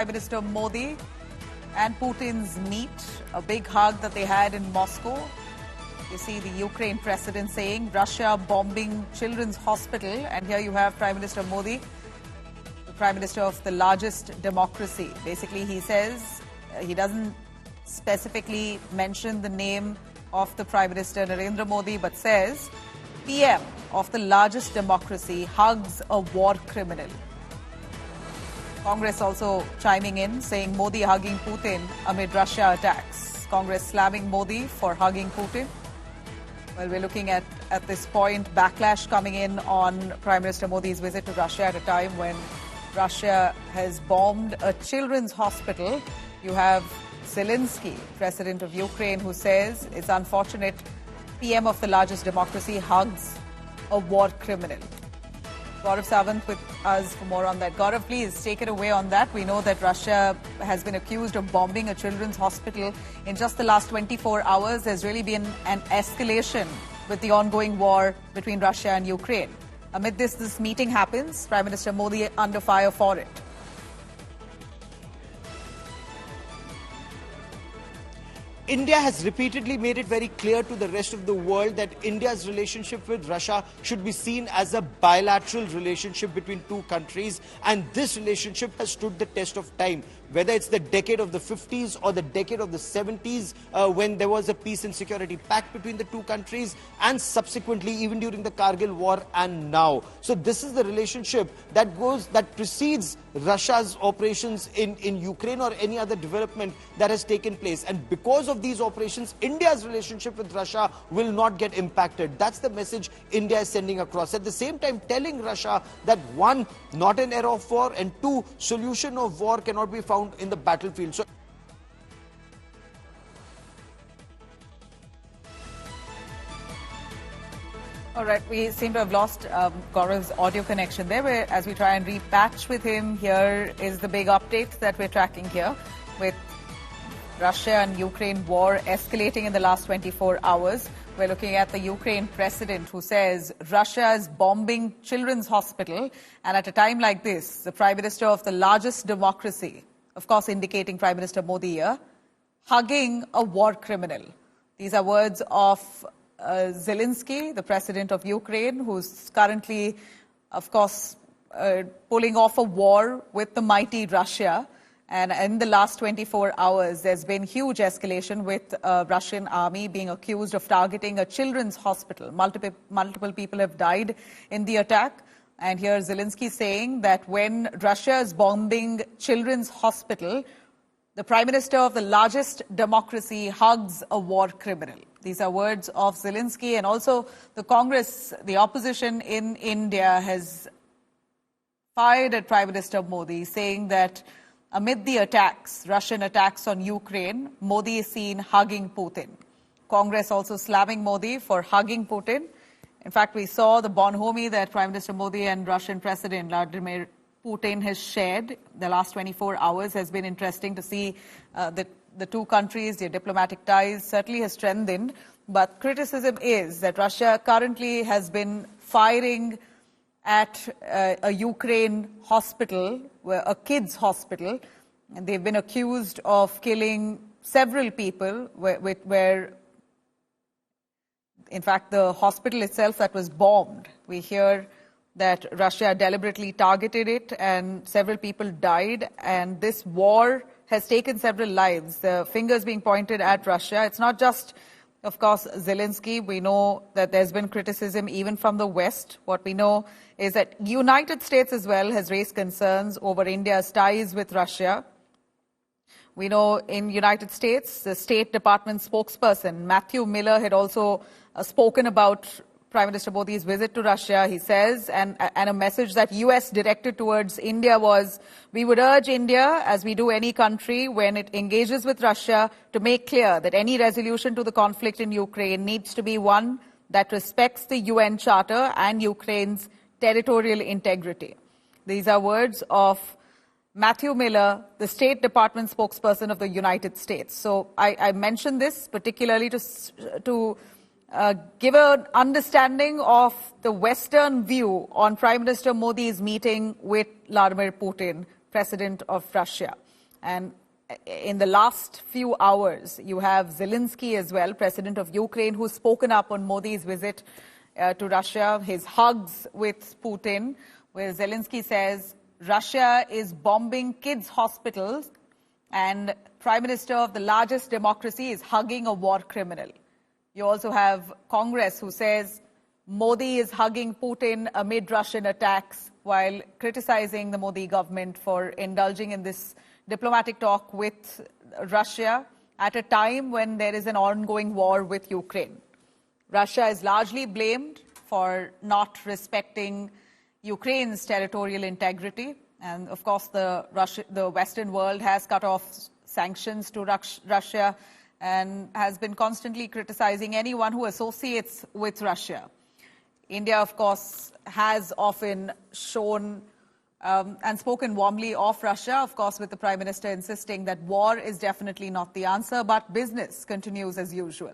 Prime Minister Modi and Putin's meet, a big hug that they had in Moscow. You see the Ukraine president saying Russia bombing children's hospital, and here you have Prime Minister Modi, the Prime Minister of the largest democracy. Basically, he says he doesn't specifically mention the name of the Prime Minister Narendra Modi, but says PM of the largest democracy hugs a war criminal. Congress also chiming in, saying Modi hugging Putin amid Russia attacks. Congress slamming Modi for hugging Putin. Well, we're looking at this point, backlash coming in on Prime Minister Modi's visit to Russia at a time when Russia has bombed a children's hospital. You have Zelenskyy, President of Ukraine, who says it's unfortunate PM of the largest democracy hugs a war criminal. Gaurav Sawant with us for more on that. Gaurav, please take it away on that. We know that Russia has been accused of bombing a children's hospital. In just the last 24 hours, there's really been an escalation with the ongoing war between Russia and Ukraine. Amid this meeting happens. Prime Minister Modi under fire for it. India has repeatedly made it very clear to the rest of the world that India's relationship with Russia should be seen as a bilateral relationship between two countries, and this relationship has stood the test of time. Whether it's the decade of the 50s or the decade of the 70s, when there was a peace and security pact between the two countries, and subsequently even during the Kargil war and now. So this is the relationship that precedes Russia's operations in Ukraine or any other development that has taken place. And because of these operations, India's relationship with Russia will not get impacted. That's the message India is sending across. At the same time, telling Russia that one, not an era of war, and two, solution of war cannot be found in the battlefield. So all right, we seem to have lost Gaurav's audio connection there. As we try and repatch with him, here is the big update that we're tracking here with Russia and Ukraine war escalating in the last 24 hours. We're looking at the Ukraine president who says Russia is bombing children's hospital. And at a time like this, the Prime Minister of the largest democracy, of course indicating Prime Minister Modi here, hugging a war criminal. These are words of Zelenskyy, the president of Ukraine, who's currently, of course, pulling off a war with the mighty Russia. And in the last 24 hours, there's been huge escalation with Russian army being accused of targeting a children's hospital. Multiple people have died in the attack. And here Zelenskyy saying that when Russia is bombing children's hospital, the Prime Minister of the largest democracy hugs a war criminal. These are words of Zelenskyy. And also the Congress, the opposition in India, has fired at Prime Minister Modi, saying that amid the attacks, Russian attacks on Ukraine, Modi is seen hugging Putin. Congress also slamming Modi for hugging Putin. In fact, we saw the bonhomie that Prime Minister Modi and Russian President Vladimir Putin has shared. The last 24 hours has been interesting to see the two countries, their diplomatic ties certainly has strengthened. But criticism is that Russia currently has been firing at a Ukraine hospital, a kids' hospital, and they've been accused of killing several people where in fact, the hospital itself that was bombed, we hear that Russia deliberately targeted it and several people died. And this war has taken several lives. The fingers being pointed at Russia. It's not just, of course, Zelenskyy. We know that there's been criticism even from the West. What we know is that the United States as well has raised concerns over India's ties with Russia. We know in United States, the State Department spokesperson, Matthew Miller, had also spoken about Prime Minister Modi's visit to Russia. He says, and a message that US directed towards India was, we would urge India, as we do any country, when it engages with Russia, to make clear that any resolution to the conflict in Ukraine needs to be one that respects the UN Charter and Ukraine's territorial integrity. These are words of Matthew Miller, the State Department spokesperson of the United States. So I mentioned this particularly to give an understanding of the Western view on Prime Minister Modi's meeting with Vladimir Putin, President of Russia. And in the last few hours, you have Zelenskyy as well, President of Ukraine, who's spoken up on Modi's visit to Russia, his hugs with Putin, where Zelenskyy says Russia is bombing kids' hospitals and Prime Minister of the largest democracy is hugging a war criminal. You also have Congress who says Modi is hugging Putin amid Russian attacks while criticizing the Modi government for indulging in this diplomatic talk with Russia at a time when there is an ongoing war with Ukraine. Russia is largely blamed for not respecting Ukraine's territorial integrity. And of course, the Western world has cut off sanctions to Russia and has been constantly criticizing anyone who associates with Russia. India, of course, has often shown and spoken warmly of Russia, of course, with the Prime Minister insisting that war is definitely not the answer, but business continues as usual.